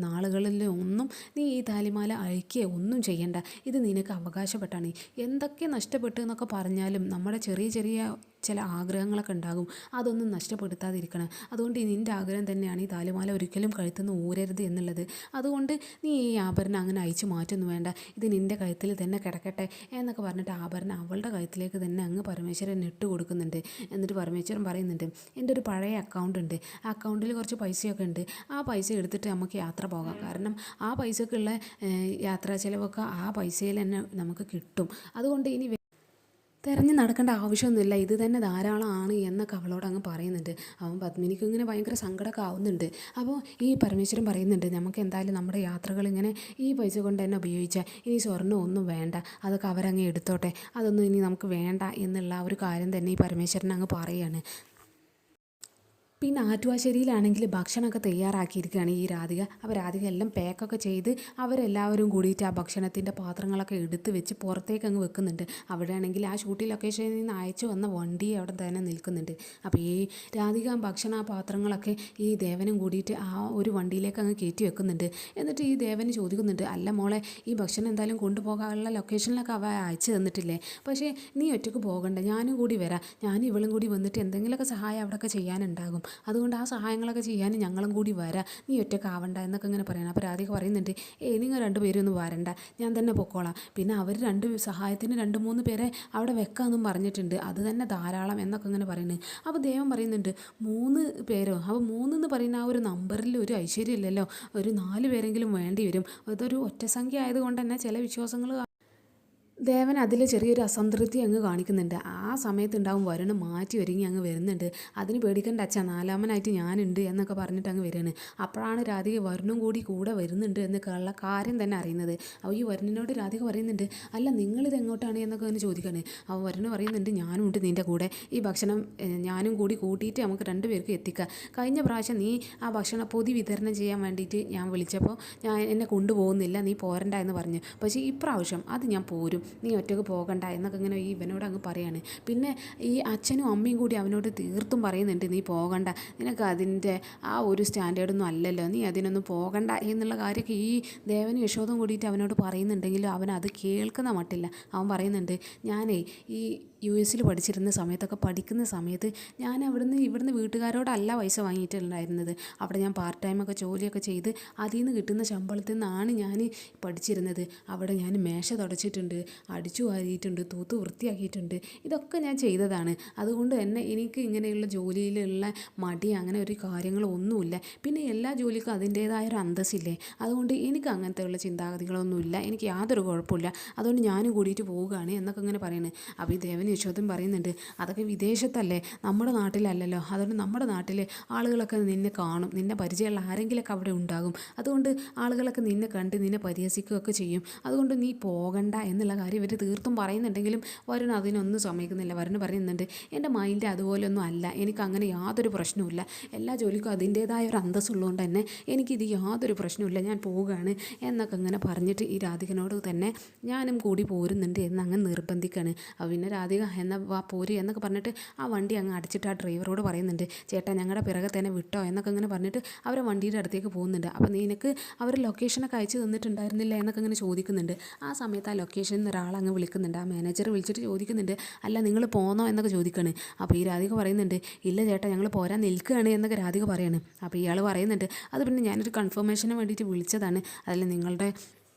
നാളുകളിൽ ഒന്നും നീ ഈ താലിമാല അഴിക്കുകയോ ഒന്നും ചെയ്യണ്ട, ഇത് നിനക്ക് അവകാശപ്പെട്ടാണ്, എന്തൊക്കെ നഷ്ടപ്പെട്ടു എന്നൊക്കെ പറഞ്ഞാലും നമ്മുടെ ചെറിയ ചെറിയ ചില ആഗ്രഹങ്ങളൊക്കെ ഉണ്ടാകും, അതൊന്നും നഷ്ടപ്പെടുത്താതിരിക്കണം, അതുകൊണ്ട് നിൻ്റെ ആഗ്രഹം തന്നെയാണ് ഈ താലിമാല ഒരിക്കലും കഴുത്തുനിന്ന് ഊരരുത് എന്നുള്ളത്, അതുകൊണ്ട് നീ ഈ ആഭരണം അങ്ങനെ അയച്ചു മാറ്റൊന്നും വേണ്ട, ഇത് നിൻ്റെ കഴുത്തിൽ തന്നെ കിടക്കട്ടെ എന്നൊക്കെ പറഞ്ഞിട്ട് ആഭരണം അവളുടെ കഴുത്തിലേക്ക് തന്നെ അങ്ങ് പരമേശ്വരൻ ഇട്ട് കൊടുക്കുന്നുണ്ട്. എന്നിട്ട് പരമേശ്വരൻ പറയുന്നുണ്ട്, എൻ്റെ ഒരു പഴയ അക്കൗണ്ട് ഉണ്ട്, ആ അക്കൗണ്ടിൽ കുറച്ച് പൈസയൊക്കെ ഉണ്ട്, ആ പൈസ എടുത്തിട്ട് നമുക്ക് യാത്ര പോകാം, കാരണം ആ പൈസക്കുള്ള യാത്രാ ചിലവൊക്കെ ആ പൈസയിൽ തന്നെ നമുക്ക് കിട്ടും, അതുകൊണ്ട് ഇനി തിരഞ്ഞ് നടക്കേണ്ട ആവശ്യമൊന്നുമില്ല, ഇത് തന്നെ ധാരാളമാണ് എന്നൊക്കെ അവളോട് അങ്ങ് പറയുന്നുണ്ട്. അവൻ പത്മിനിക്ക് ഇങ്ങനെ ഭയങ്കര സങ്കടമൊക്കെ ആവുന്നുണ്ട്. അപ്പോൾ ഈ പരമേശ്വരൻ പറയുന്നുണ്ട്, നമുക്ക് എന്തായാലും നമ്മുടെ യാത്രകൾ ഇങ്ങനെ ഈ പൈസ കൊണ്ട് തന്നെ ഉപയോഗിച്ചാൽ ഇനി സ്വർണ്ണം ഒന്നും വേണ്ട, അതൊക്കെ അവരങ്ങ് എടുത്തോട്ടെ, അതൊന്നും ഇനി നമുക്ക് വേണ്ട എന്നുള്ള ഒരു കാര്യം തന്നെ ഈ പരമേശ്വരൻ അങ്ങ് പറയുകയാണ്. പിന്നെ ആറ്റുവാശ്ശേരിയിലാണെങ്കിൽ ഭക്ഷണമൊക്കെ തയ്യാറാക്കിയിരിക്കുകയാണ് ഈ രാധിക. അപ്പോൾ രാധിക എല്ലാം പാക്കൊക്കെ ചെയ്ത് അവരെല്ലാവരും കൂടിയിട്ട് ആ ഭക്ഷണത്തിൻ്റെ പാത്രങ്ങളൊക്കെ എടുത്ത് വെച്ച് പുറത്തേക്ക് അങ്ങ് വെക്കുന്നുണ്ട്. അവിടെയാണെങ്കിൽ ആ ഷൂട്ടിംഗ് ലൊക്കേഷനിൽ നിന്ന് അയച്ചു വന്ന വണ്ടി അവിടെ തന്നെ നിൽക്കുന്നുണ്ട്. അപ്പോൾ ഈ രാധിക ഭക്ഷണ പാത്രങ്ങളൊക്കെ ഈ ദേവനും കൂടിയിട്ട് ആ ഒരു വണ്ടിയിലേക്ക് അങ്ങ് കയറ്റി വെക്കുന്നുണ്ട്. എന്നിട്ട് ഈ ദേവന് ചോദിക്കുന്നുണ്ട്, അല്ല മോളെ, ഈ ഭക്ഷണം എന്തായാലും കൊണ്ടുപോകാനുള്ള ലൊക്കേഷനിലൊക്കെ അവ അയച്ചു തന്നിട്ടില്ലേ, പക്ഷേ നീ ഒറ്റയ്ക്ക് പോകണ്ട, ഞാനും കൂടി വരാം, ഞാനും ഇവളും കൂടി വന്നിട്ട് എന്തെങ്കിലുമൊക്കെ സഹായം അവിടെയൊക്കെ ചെയ്യാനുണ്ടാകും, അതുകൊണ്ട് ആ സഹായങ്ങളൊക്കെ ചെയ്യാൻ ഞങ്ങളും കൂടി വരാം, നീ ഒറ്റയ്ക്കാവണ്ട എന്നൊക്കെ ഇങ്ങനെ പറയണം. അപ്പോൾ രാധിക പറയുന്നുണ്ട്, നിങ്ങൾ രണ്ടുപേരും ഒന്നും വരണ്ട, ഞാൻ തന്നെ പൊക്കോളാം, പിന്നെ അവർ സഹായത്തിന് 2-3 പേരെ അവിടെ വെക്കാമെന്നും പറഞ്ഞിട്ടുണ്ട്, അത് തന്നെ ധാരാളം എന്നൊക്കെ ഇങ്ങനെ പറയുന്നത്. അപ്പോൾ ദേവൻ പറയുന്നുണ്ട്, 3 പേരോ? അപ്പോൾ 3 എന്ന് പറയുന്ന ആ ഒരു നമ്പറിൽ ഒരു ഐശ്വര്യമില്ലല്ലോ, ഒരു 4 പേരെങ്കിലും വേണ്ടി വരും, അതൊരു ഒറ്റ സംഖ്യ ആയതുകൊണ്ട് തന്നെ ചില വിശ്വാസങ്ങൾ ദേവൻ അതിൽ ചെറിയൊരു അസംതൃപ്തി അങ്ങ് കാണിക്കുന്നുണ്ട്. ആ സമയത്തുണ്ടാവും വരുണ് മാറ്റി ഒരുങ്ങി അങ്ങ് വരുന്നുണ്ട്. അതിന് പേടിക്കേണ്ട അച്ഛാ, 4-മനായിട്ട് ഞാനുണ്ട് എന്നൊക്കെ പറഞ്ഞിട്ട് അങ്ങ് വരികയാണ്. അപ്പോഴാണ് രാധിക വരുണും കൂടെ വരുന്നുണ്ട് എന്നൊക്കെയുള്ള കാര്യം തന്നെ അറിയുന്നത്. അപ്പോൾ ഈ വരുണിനോട് രാധിക പറയുന്നുണ്ട്, അല്ല നിങ്ങളിത് എങ്ങോട്ടാണ് എന്നൊക്കെ അങ്ങനെ ചോദിക്കുകയാണ്. അപ്പോൾ വരുണ് പറയുന്നുണ്ട്, ഞാനും ഉണ്ട് നിൻ്റെ കൂടെ, ഈ ഭക്ഷണം ഞാനും കൂടി കൂട്ടിയിട്ട് നമുക്ക് 2 പേർക്ക് എത്തിക്കാം. കഴിഞ്ഞ പ്രാവശ്യം നീ ആ ഭക്ഷണ പൊതി വിതരണം ചെയ്യാൻ വേണ്ടിയിട്ട് ഞാൻ വിളിച്ചപ്പോൾ എന്നെ കൊണ്ടുപോകുന്നില്ല, നീ പോരണ്ട എന്ന് പറഞ്ഞു, പക്ഷേ ഇപ്രാവശ്യം അത് ഞാൻ പോരും, നീ ഒറ്റയ്ക്ക് പോകണ്ട എന്നൊക്കെ ഇങ്ങനെ ഈ ഇവനോട് അങ്ങ് പറയാണ്. പിന്നെ ഈ അച്ഛനും അമ്മയും കൂടി അവനോട് തീർത്തും പറയുന്നുണ്ട്, നീ പോകണ്ട, നിനക്ക് അതിൻ്റെ ആ ഒരു സ്റ്റാൻഡേർഡൊന്നും അല്ലല്ലോ, നീ അതിനൊന്നും പോകണ്ട എന്നുള്ള കാര്യമൊക്കെ ഈ ദേവനും യശോദയും കൂടിയിട്ട് അവനോട് പറയുന്നുണ്ടെങ്കിലും അവൻ അത് കേൾക്കുന്ന മട്ടില്ല. അവൻ പറയുന്നുണ്ട്, ഞാനേ ഈ US പഠിച്ചിരുന്ന സമയത്തൊക്കെ പഠിക്കുന്ന സമയത്ത് ഞാൻ ഇവിടുന്ന് വീട്ടുകാരോടല്ല പൈസ വാങ്ങിയിട്ടുണ്ടായിരുന്നത്, അവിടെ ഞാൻ പാർട്ട് ടൈമൊക്കെ ജോലിയൊക്കെ ചെയ്ത് അതിൽ നിന്ന് കിട്ടുന്ന ശമ്പളത്തിൽ നിന്നാണ് ഞാൻ പഠിച്ചിരുന്നത്. അവിടെ ഞാൻ മേശ തുടച്ചിട്ടുണ്ട്, അടിച്ചു വാരിയിട്ടുണ്ട്, തൂത്ത് വൃത്തിയാക്കിയിട്ടുണ്ട്, ഇതൊക്കെ ഞാൻ ചെയ്തതാണ്. അതുകൊണ്ട് തന്നെ എനിക്ക് ഇങ്ങനെയുള്ള ജോലിയിലുള്ള മടി അങ്ങനെ ഒരു കാര്യങ്ങളൊന്നുമില്ല. പിന്നെ എല്ലാ ജോലിക്കും അതിൻ്റേതായ ഒരു അന്തസ്സില്ലേ, അതുകൊണ്ട് എനിക്ക് അങ്ങനത്തെ ഉള്ള ചിന്താഗതികളൊന്നുമില്ല, എനിക്ക് യാതൊരു കുഴപ്പമില്ല, അതുകൊണ്ട് ഞാനും കൂടിയിട്ട് പോവുകയാണ് എന്നൊക്കെ ഇങ്ങനെ പറയുന്നത്. അപ്പോൾ ഈ ദേവൻ യശോദൻ പറയുന്നുണ്ട്, അതൊക്കെ വിദേശത്തല്ലേ, നമ്മുടെ നാട്ടിലല്ലല്ലോ, അതുകൊണ്ട് നമ്മുടെ നാട്ടിൽ ആളുകളൊക്കെ നിന്നെ കാണും, നിന്നെ പരിചയമുള്ള ആരെങ്കിലൊക്കെ അവിടെ ഉണ്ടാകും, അതുകൊണ്ട് ആളുകളൊക്കെ നിന്നെ കണ്ട് നിന്നെ പരിഹസിക്കുകയൊക്കെ ചെയ്യും, അതുകൊണ്ട് നീ പോകണ്ട എന്നുള്ള കാര്യം ഇവർ തീർത്തും പറയുന്നുണ്ടെങ്കിലും വരുൺ അതിനൊന്നും സമ്മതിക്കുന്നില്ല. വരുൺ പറയുന്നുണ്ട്, എൻ്റെ മൈൻഡ് അതുപോലെയൊന്നും അല്ല, എനിക്ക് അങ്ങനെ യാതൊരു പ്രശ്നവുമില്ല, എല്ലാ ജോലിക്കും അതിൻ്റേതായ ഒരു അന്തസ്സുള്ളതുകൊണ്ട് തന്നെ എനിക്കിത് യാതൊരു പ്രശ്നവുമില്ല, ഞാൻ പോവുകയാണ് എന്നൊക്കെ ഇങ്ങനെ പറഞ്ഞിട്ട് ഈ രാധികനോട് തന്നെ ഞാനും കൂടി പോരുന്നുണ്ട് എന്നങ്ങ് നിർബന്ധിക്കുകയാണ്. പിന്നെ രാധിക എന്നാൽ വാ പോര് എന്നൊക്കെ പറഞ്ഞിട്ട് ആ വണ്ടി അങ്ങ് അടിച്ചിട്ട് ആ ഡ്രൈവറോട് പറയുന്നുണ്ട്, ചേട്ടാ ഞങ്ങളുടെ പിറകെ തന്നെ വിട്ടോ എന്നൊക്കെ ഇങ്ങനെ പറഞ്ഞിട്ട് അവരെ വണ്ടിയുടെ അടുത്തേക്ക് പോകുന്നുണ്ട്. അപ്പോൾ നിനക്ക് അവർ ലൊക്കേഷനൊക്കെ അയച്ചു തന്നിട്ടുണ്ടായിരുന്നില്ല എന്നൊക്കെ ഇങ്ങനെ ചോദിക്കുന്നുണ്ട്. ആ സമയത്ത് ആ ലൊക്കേഷനിൽ നിന്ന് ഒരാളങ്ങ് വിളിക്കുന്നുണ്ട്, ആ മാനേജർ വിളിച്ചിട്ട് ചോദിക്കുന്നുണ്ട്, അല്ല നിങ്ങൾ പോന്നോ എന്നൊക്കെ ചോദിക്കുകയാണ്. അപ്പോൾ ഈ രാധിക പറയുന്നുണ്ട്, ഇല്ല ചേട്ടാ ഞങ്ങൾ പോരാൻ നിൽക്കുകയാണ് എന്നൊക്കെ രാധിക പറയാണ്. അപ്പോൾ ഇയാൾ പറയുന്നുണ്ട്, അത് പിന്നെ ഞാനൊരു കൺഫർമേഷന് വേണ്ടിയിട്ട് വിളിച്ചതാണ്, അതല്ല നിങ്ങളുടെ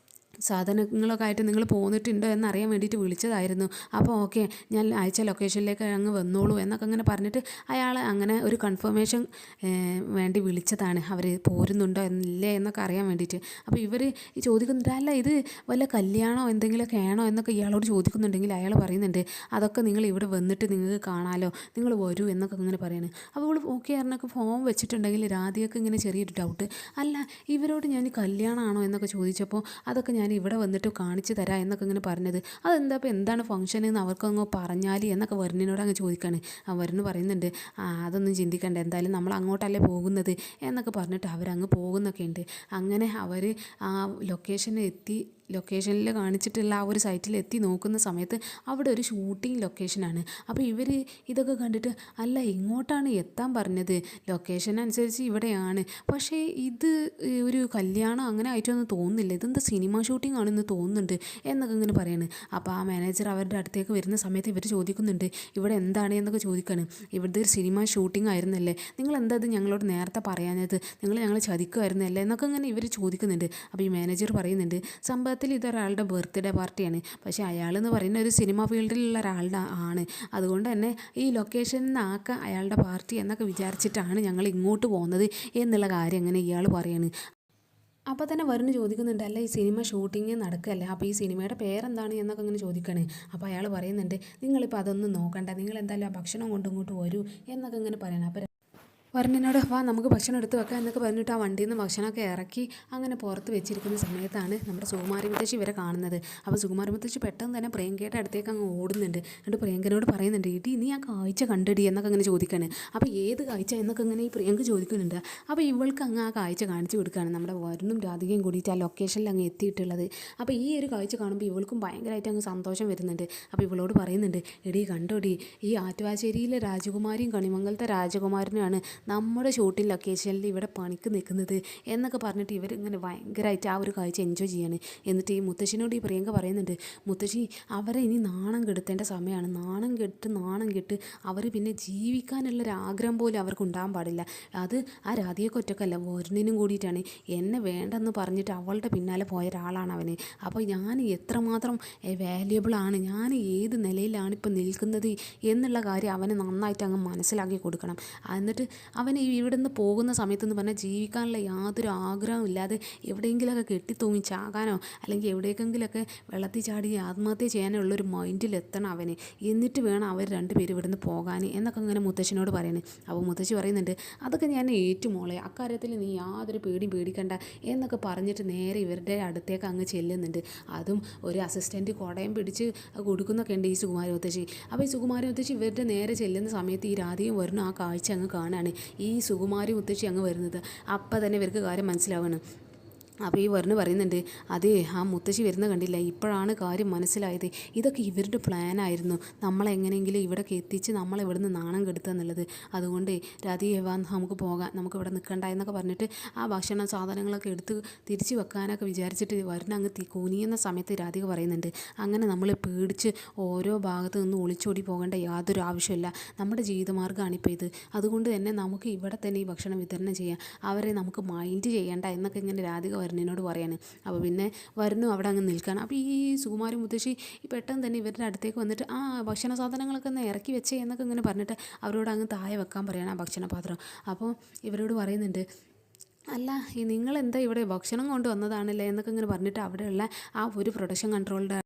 സാധനങ്ങളൊക്കെ ആയിട്ട് നിങ്ങൾ പോന്നിട്ടുണ്ടോ എന്നറിയാൻ വേണ്ടിയിട്ട് വിളിച്ചതായിരുന്നു, അപ്പോൾ ഓക്കെ ഞാൻ അയച്ച ലൊക്കേഷനിലേക്ക് അങ്ങ് വന്നോളൂ എന്നൊക്കെ അങ്ങനെ പറഞ്ഞിട്ട് അയാൾ അങ്ങനെ ഒരു കൺഫർമേഷൻ വേണ്ടി വിളിച്ചതാണ്, അവർ പോരുന്നുണ്ടോ എന്നില്ലേ എന്നൊക്കെ അറിയാൻ വേണ്ടിയിട്ട്. അപ്പോൾ ഇവർ ഈ ചോദിക്കുന്നുണ്ട്, അല്ല ഇത് വല്ല കല്യാണമോ എന്തെങ്കിലുമൊക്കെ ആണോ എന്നൊക്കെ ഇയാളോട് ചോദിക്കുന്നുണ്ടെങ്കിൽ അയാൾ പറയുന്നുണ്ട്, അതൊക്കെ നിങ്ങൾ ഇവിടെ വന്നിട്ട് നിങ്ങൾക്ക് കാണാമല്ലോ, നിങ്ങൾ വരൂ എന്നൊക്കെ ഇങ്ങനെ പറയുന്നത്. അപ്പോൾ ഇവൾ ഓക്കെ പറഞ്ഞൊക്കെ ഫോം വെച്ചിട്ടുണ്ടെങ്കിൽ രാധികൾക്ക് ഇങ്ങനെ ചെറിയൊരു ഡൗട്ട്, അല്ല ഇവരോട് ഞാൻ കല്യാണമാണോ എന്നൊക്കെ ചോദിച്ചപ്പോൾ അതൊക്കെ ഞാൻ ഇവിടെ വന്നിട്ട് കാണിച്ചു തരാം എന്നൊക്കെ ഇങ്ങനെ പറഞ്ഞത്, അതെന്താ ഇപ്പോൾ എന്താണ് ഫംഗ്ഷൻ എന്ന് അവർക്കങ്ങ് പറഞ്ഞാൽ എന്നൊക്കെ വരുണിനോട് അങ്ങ് ചോദിക്കുകയാണ്. ആ വരുണ് പറയുന്നുണ്ട്, അതൊന്നും ചിന്തിക്കണ്ട, എന്തായാലും നമ്മൾ അങ്ങോട്ടല്ലേ പോകുന്നത് എന്നൊക്കെ പറഞ്ഞിട്ട് അവരങ്ങ് പോകുന്നൊക്കെ ഉണ്ട്. അങ്ങനെ അവർ ആ ലൊക്കേഷനിൽ കാണിച്ചിട്ടുള്ള ആ ഒരു സൈറ്റിൽ എത്തി നോക്കുന്ന സമയത്ത് അവിടെ ഒരു ഷൂട്ടിംഗ് ലൊക്കേഷനാണ്. അപ്പോൾ ഇവർ ഇതൊക്കെ കണ്ടിട്ട്, അല്ല ഇങ്ങോട്ടാണ് എത്താൻ പറഞ്ഞത്, ലൊക്കേഷൻ അനുസരിച്ച് ഇവിടെയാണ്, പക്ഷേ ഇത് ഒരു കല്യാണം അങ്ങനെ ആയിട്ടൊന്നും തോന്നുന്നില്ല, ഇതെന്താ സിനിമ ഷൂട്ടിംഗ് ആണെന്ന് തോന്നുന്നുണ്ട് എന്നൊക്കെ ഇങ്ങനെ പറയാണ്. അപ്പോൾ ആ മാനേജർ അവരുടെ അടുത്തേക്ക് വരുന്ന സമയത്ത് ഇവർ ചോദിക്കുന്നുണ്ട്, ഇവിടെ എന്താണ് എന്നൊക്കെ ചോദിക്കുകയാണ്. ഇവിടുത്തെ ഒരു സിനിമ ഷൂട്ടിംഗ് ആയിരുന്നല്ലേ, നിങ്ങൾ എന്താ ഇത് ഞങ്ങളോട് നേരത്തെ പറയാഞ്ഞത്, നിങ്ങൾ ഞങ്ങളെ ചതിക്കുമായിരുന്നല്ലേ എന്നൊക്കെ ഇങ്ങനെ ഇവർ ചോദിക്കുന്നുണ്ട്. അപ്പോൾ ഈ മാനേജർ പറയുന്നുണ്ട്, സംഭവത്തിൽ ഇതൊരാളുടെ ബർത്ത്ഡേ പാർട്ടിയാണ്, പക്ഷേ അയാളെന്ന് പറയുന്ന ഒരു സിനിമ ഫീൽഡിലുള്ള ഒരാളുടെ ആണ്, അതുകൊണ്ട് തന്നെ ഈ ലൊക്കേഷനിൽ നിന്നാക്കാം അയാളുടെ പാർട്ടി എന്നൊക്കെ വിചാരിച്ചിട്ടാണ് ഞങ്ങൾ ഇങ്ങോട്ട് പോകുന്നത് എന്നുള്ള കാര്യം അങ്ങനെ ഇയാൾ പറയാണ്. അപ്പോൾ തന്നെ വരുണ് ചോദിക്കുന്നുണ്ട്, അല്ല ഈ സിനിമ ഷൂട്ടിങ് നടക്കുകയല്ലേ, അപ്പോൾ ഈ സിനിമയുടെ പേരെന്താണ് എന്നൊക്കെ ഇങ്ങനെ ചോദിക്കുകയാണ്. അപ്പോൾ അയാൾ പറയുന്നുണ്ട്, നിങ്ങളിപ്പോൾ അതൊന്നും നോക്കണ്ട, നിങ്ങൾ എന്തായാലും ആ ഭക്ഷണം കൊണ്ട് ഇങ്ങോട്ട് വരൂ എന്നൊക്കെ ഇങ്ങനെ പറയണം. അപ്പോൾ വരുണിനോട് വാ നമുക്ക് ഭക്ഷണം എടുത്ത് വെക്കാം എന്നൊക്കെ പറഞ്ഞിട്ട് ആ വണ്ടിയിൽ നിന്ന് ഭക്ഷണമൊക്കെ ഇറക്കി അങ്ങനെ പുറത്ത് വെച്ചിരിക്കുന്ന സമയത്താണ് നമ്മുടെ സുകുമാരി മുത്തശ്ശി ഇവരെ കാണുന്നത്. അപ്പോൾ സുകുമാരി മുത്തശ്ശി പെട്ടെന്ന് തന്നെ പ്രിയങ്കയുടെ അടുത്തേക്ക് അങ്ങ് ഓടുന്നുണ്ട്. എന്നിട്ട് പ്രിയങ്കനോട് പറയുന്നുണ്ട്, ഇടി നീ ആ കാഴ്ച കണ്ടിടി എന്നൊക്കെ അങ്ങനെ ചോദിക്കുകയാണ്. അപ്പോൾ ഏത് കാഴ്ച എന്നൊക്കെ ഇങ്ങനെ ഈ പ്രിയങ്ക ചോദിക്കുന്നുണ്ട്. അപ്പോൾ ഇവൾക്ക് അങ്ങ് ആ കാഴ്ച കാണിച്ചു കൊടുക്കുകയാണ്. നമ്മുടെ വരുണും രാധികയും കൂടിയിട്ട് ആ ലൊക്കേഷനിൽ അങ്ങ് എത്തിയിട്ടുള്ളത്. അപ്പോൾ ഈ ഒരു കാഴ്ച കാണുമ്പോൾ ഇവൾക്കും ഭയങ്കരമായിട്ട് അങ്ങ് സന്തോഷം വരുന്നുണ്ട്. അപ്പോൾ ഇവളോട് പറയുന്നുണ്ട്, എടി കണ്ടോടി, ഈ ആറ്റുവാശ്ശേരിയിലെ രാജകുമാരിയും കണിമംഗലത്തെ രാജകുമാരനാണ് നമ്മുടെ ഷൂട്ടിംഗ് ലൊക്കേഷനിൽ ഇവിടെ പണിക്ക് നിൽക്കുന്നത് എന്നൊക്കെ പറഞ്ഞിട്ട് ഇവരിങ്ങനെ ഭയങ്കരമായിട്ട് ആ ഒരു കാഴ്ച എൻജോയ് ചെയ്യാണ്. എന്നിട്ട് ഈ മുത്തശ്ശിനോട് ഈ പ്രിയങ്ക പറയുന്നുണ്ട്, മുത്തശ്ശി അവരെ ഇനി നാണം കെടുത്തേണ്ട സമയമാണ്, നാണം കെട്ട് അവർ പിന്നെ ജീവിക്കാനുള്ളൊരാഗ്രഹം പോലും അവർക്ക് ഉണ്ടാകാൻ പാടില്ല. അത് ആ രാധികയ്ക്ക് ഒറ്റക്കല്ല, വരുണിനും കൂടിയിട്ടാണ്. എന്നെ വേണ്ടെന്ന് പറഞ്ഞിട്ട് അവളുടെ പിന്നാലെ പോയ ഒരാളാണ് അവന്. അപ്പോൾ ഞാൻ എത്രമാത്രം വാല്യുബിളാണ്, ഞാൻ ഏത് നിലയിലാണ് ഇപ്പോൾ നിൽക്കുന്നത് എന്നുള്ള കാര്യം അവന് നന്നായിട്ട് അങ്ങ് മനസ്സിലാക്കി കൊടുക്കണം. എന്നിട്ട് അവന് ഇവിടെ നിന്ന് പോകുന്ന സമയത്തെന്ന് പറഞ്ഞാൽ ജീവിക്കാനുള്ള യാതൊരു ആഗ്രഹവും ഇല്ലാതെ എവിടെയെങ്കിലുമൊക്കെ കെട്ടിത്തൂങ്ങി ചാകാനോ അല്ലെങ്കിൽ എവിടേക്കെങ്കിലുമൊക്കെ വെള്ളത്തിൽ ചാടി ആത്മഹത്യ ചെയ്യാനുള്ളൊരു മൈൻഡിലെത്തണം അവന്. എന്നിട്ട് വേണം അവർ രണ്ടുപേരും ഇവിടെ നിന്ന് പോകാൻ എന്നൊക്കെ അങ്ങനെ മുത്തശ്ശനോട് പറയുന്നത്. അപ്പോൾ മുത്തശ്ശി പറയുന്നുണ്ട്, അതൊക്കെ ഞാൻ ഏറ്റുമോളെ, അക്കാര്യത്തിൽ നീ യാതൊരു പേടിയും പേടിക്കണ്ട എന്നൊക്കെ പറഞ്ഞിട്ട് നേരെ ഇവരുടെ അടുത്തേക്ക് അങ്ങ് ചെല്ലുന്നുണ്ട്. അതും ഒരു അസിസ്റ്റൻറ്റ് കുടയും പിടിച്ച് കൊടുക്കുന്നൊക്കെ ഉണ്ട് ഈ സുകുമാരി മുത്തശ്ശി. അപ്പോൾ ഈ സുകുമാരി മുത്തശ്ശി ഇവരുടെ നേരെ ചെല്ലുന്ന സമയത്ത് ഈ രാധികയും വരുന്ന ആ കാഴ്ച അങ്ങ് കാണാണ്. ഈ സുകുമാരി മുത്തശ്ശി അങ്ങ് വരുന്നത്. അപ്പം തന്നെ ഇവർക്ക് കാര്യം മനസ്സിലാവുകയാണ്. അപ്പോൾ ഈ വരുണ് പറയുന്നുണ്ട്, അതേ ആ മുത്തശ്ശി വരുന്ന കണ്ടില്ല, ഇപ്പോഴാണ് കാര്യം മനസ്സിലായത്, ഇതൊക്കെ ഇവരുടെ പ്ലാനായിരുന്നു, നമ്മളെങ്ങനെയെങ്കിലും ഇവിടേക്ക് എത്തിച്ച് നമ്മളെ ഇവിടുന്ന് നാണം കെടുത്തുക എന്നുള്ളത്. അതുകൊണ്ട് രാധികേ വാ നമുക്ക് പോകാം, നമുക്ക് ഇവിടെ നിൽക്കണ്ട എന്നൊക്കെ പറഞ്ഞിട്ട് ആ ഭക്ഷണ സാധനങ്ങളൊക്കെ എടുത്ത് തിരിച്ച് വെക്കാനൊക്കെ വിചാരിച്ചിട്ട് വരുന്ന അങ്ങ് കൂനിയുന്ന സമയത്ത് രാധിക പറയുന്നുണ്ട്, അങ്ങനെ നമ്മൾ പേടിച്ച് ഓരോ ഭാഗത്ത് നിന്ന് ഒളിച്ചോടി പോകേണ്ട യാതൊരു ആവശ്യമില്ല, നമ്മുടെ ജീവിതമാർഗ്ഗമാണ് ഇപ്പോൾ ഇത്. അതുകൊണ്ട് തന്നെ നമുക്ക് ഇവിടെ തന്നെ ഈ ഭക്ഷണം വിതരണം ചെയ്യാം, അവരെ നമുക്ക് മൈൻഡ് ചെയ്യേണ്ട എന്നൊക്കെ ഇങ്ങനെ രാധിക വരുണിനോട് പറയാണ്. അപ്പോൾ പിന്നെ വരുണും അവിടെ അങ്ങ് നിൽക്കുകയാണ്. അപ്പോൾ ഈ സുകുമാരി മുത്തശ്ശി പെട്ടെന്ന് തന്നെ ഇവരുടെ അടുത്തേക്ക് വന്നിട്ട് ആ ഭക്ഷണ സാധനങ്ങളൊക്കെ ഒന്ന് ഇറക്കി വെച്ചേ എന്നൊക്കെ ഇങ്ങനെ പറഞ്ഞിട്ട് അവരോട് അങ്ങ് താഴെ വെക്കാൻ പറയണം ആ ഭക്ഷണപാത്രം. അപ്പോൾ ഇവരോട് പറയുന്നുണ്ട്, അല്ല ഈ നിങ്ങളെന്താ ഇവിടെ ഭക്ഷണം കൊണ്ട് വന്നതാണല്ലേ എന്നൊക്കെ ഇങ്ങനെ പറഞ്ഞിട്ട് അവിടെയുള്ള ആ ഒരു പ്രൊഡക്ഷൻ കൺട്രോളുടെ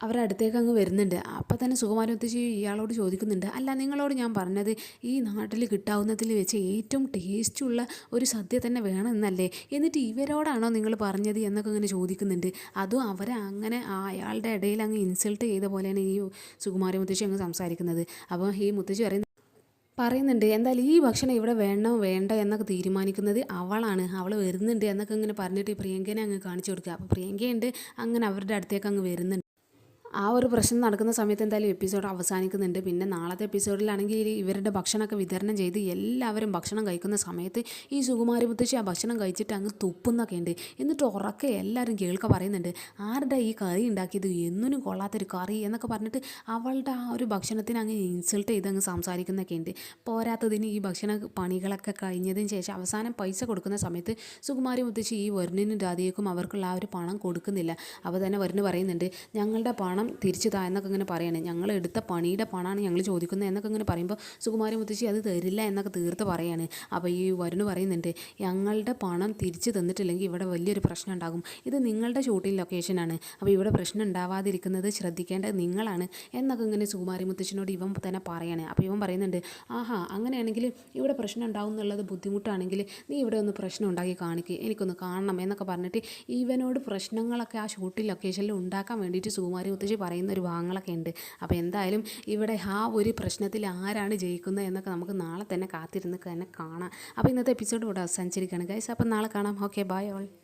അവരുടെ അടുത്തേക്ക് അങ്ങ് വരുന്നുണ്ട്. അപ്പോൾ തന്നെ സുകുമാരി മുത്തശ്ശി ഇയാളോട് ചോദിക്കുന്നുണ്ട്, അല്ല നിങ്ങളോട് ഞാൻ പറഞ്ഞത് ഈ നാട്ടിൽ കിട്ടാവുന്നതിൽ വെച്ച് ഏറ്റവും ടേസ്റ്റുള്ള ഒരു സദ്യ തന്നെ വേണമെന്നല്ലേ, എന്നിട്ട് ഇവരോടാണോ നിങ്ങൾ പറഞ്ഞത് എന്നൊക്കെ ഇങ്ങനെ ചോദിക്കുന്നുണ്ട്. അതും അവരെ അങ്ങനെ അയാളുടെ ഇടയിൽ അങ്ങ് ഇൻസൾട്ട് ചെയ്ത പോലെയാണ് ഈ സുകുമാരി മുത്തശ്ശി അങ്ങ് സംസാരിക്കുന്നത്. അപ്പോൾ ഈ മുത്തശ്ശി പറയുന്നുണ്ട്, എന്തായാലും ഈ ഭക്ഷണം ഇവിടെ വേണോ വേണ്ട എന്നൊക്കെ തീരുമാനിക്കുന്നത് അവളാണ്, അവൾ വരുന്നുണ്ട് എന്നൊക്കെ ഇങ്ങനെ പറഞ്ഞിട്ട് പ്രിയങ്കേനെ അങ്ങ് കാണിച്ചു കൊടുക്കുക. അപ്പോൾ പ്രിയങ്കയുണ്ട് അങ്ങനെ അവരുടെ അടുത്തേക്ക് അങ്ങ് വരുന്നുണ്ട്. ആ ഒരു പ്രശ്നം നടക്കുന്ന സമയത്ത് എന്തായാലും എപ്പിസോഡ് അവസാനിക്കുന്നുണ്ട്. പിന്നെ നാളത്തെ എപ്പിസോഡിലാണെങ്കിൽ ഇവരുടെ ഭക്ഷണമൊക്കെ വിതരണം ചെയ്ത് എല്ലാവരും ഭക്ഷണം കഴിക്കുന്ന സമയത്ത് ഈ സുകുമാരി മുത്തശ്ശി ആ ഭക്ഷണം കഴിച്ചിട്ട് അങ്ങ് തുപ്പുന്നൊക്കെ ഉണ്ട്. എന്നിട്ട് ഉറക്കെ എല്ലാവരും കേൾക്ക പറയുന്നുണ്ട്, ആരുടെ ഈ കറി ഉണ്ടാക്കിയത്, എന്നൊന്നും കൊള്ളാത്തൊരു കറി എന്നൊക്കെ പറഞ്ഞിട്ട് അവളുടെ ആ ഒരു ഭക്ഷണത്തിന് അങ്ങ് ഇൻസൾട്ട് ചെയ്ത് അങ്ങ് സംസാരിക്കുന്നൊക്കെ ഉണ്ട്. പോരാത്തതിന് ഈ ഭക്ഷണ പണികളൊക്കെ കഴിഞ്ഞതിന് ശേഷം അവസാനം പൈസ കൊടുക്കുന്ന സമയത്ത് സുകുമാരി മുത്തശ്ശി ഈ വരുണിനും രാധികയ്ക്കും അവർക്കുള്ള ആ ഒരു പണം കൊടുക്കുന്നില്ല. അപ്പോൾ തന്നെ വരുണ് പറയുന്നുണ്ട്, ഞങ്ങളുടെ പണം തിരിച്ചു താ എന്നൊക്കെ ഇങ്ങനെ പറയണേ, ഞങ്ങൾ എടുത്ത പണിയുടെ പണമാണ് ഞങ്ങൾ ചോദിക്കുന്നത് എന്നൊക്കെ ഇങ്ങനെ പറയുമ്പോൾ സുകുമാരി മുത്തശ്ശി അത് തരില്ല എന്നൊക്കെ തീർത്ത് പറയാണ്. അപ്പോൾ ഈ വരുണ് പറയുന്നുണ്ട്, ഞങ്ങളുടെ പണം തിരിച്ചു തന്നിട്ടില്ലെങ്കിൽ ഇവിടെ വലിയൊരു പ്രശ്നം ഉണ്ടാകും, ഇത് നിങ്ങളുടെ ഷൂട്ടിംഗ് ലൊക്കേഷനാണ്, അപ്പോൾ ഇവിടെ പ്രശ്നം ഉണ്ടാവാതിരിക്കുന്നത് ശ്രദ്ധിക്കേണ്ടത് നിങ്ങളാണ് എന്നൊക്കെ ഇങ്ങനെ സുകുമാരി മുത്തശ്ശിനോട് ഇവൻ തന്നെ പറയാണ്. അപ്പോൾ ഇവൻ പറയുന്നുണ്ട്, ആഹാ അങ്ങനെയാണെങ്കിൽ ഇവിടെ പ്രശ്നം ഉണ്ടാവും എന്നുള്ളത് ബുദ്ധിമുട്ടാണെങ്കിൽ നീ ഇവിടെ ഒന്ന് പ്രശ്നം ഉണ്ടാക്കി കാണിക്കുക, എനിക്കൊന്ന് കാണണം എന്നൊക്കെ പറഞ്ഞിട്ട് ഇവനോട് പ്രശ്നങ്ങളൊക്കെ ആ ഷൂട്ടിംഗ് ലൊക്കേഷനിൽ ഉണ്ടാക്കാൻ വേണ്ടിയിട്ട് സുകുമാരി മുത്തശ്ശി പറയുന്ന ഒരു ഭാഗങ്ങളൊക്കെ ഉണ്ട്. അപ്പോൾ എന്തായാലും ഇവിടെ ആ ഒരു പ്രശ്നത്തിൽ ആരാണ് ജയിക്കുന്നത് എന്നൊക്കെ നമുക്ക് നാളെ തന്നെ കാത്തിരുന്ന് തന്നെ കാണാം. അപ്പോൾ ഇന്നത്തെ എപ്പിസോഡ് ഇവിടെ അവസാനിച്ചിരിക്കുകയാണ് ഗൈസ്. അപ്പോൾ നാളെ കാണാം. Okay bye all.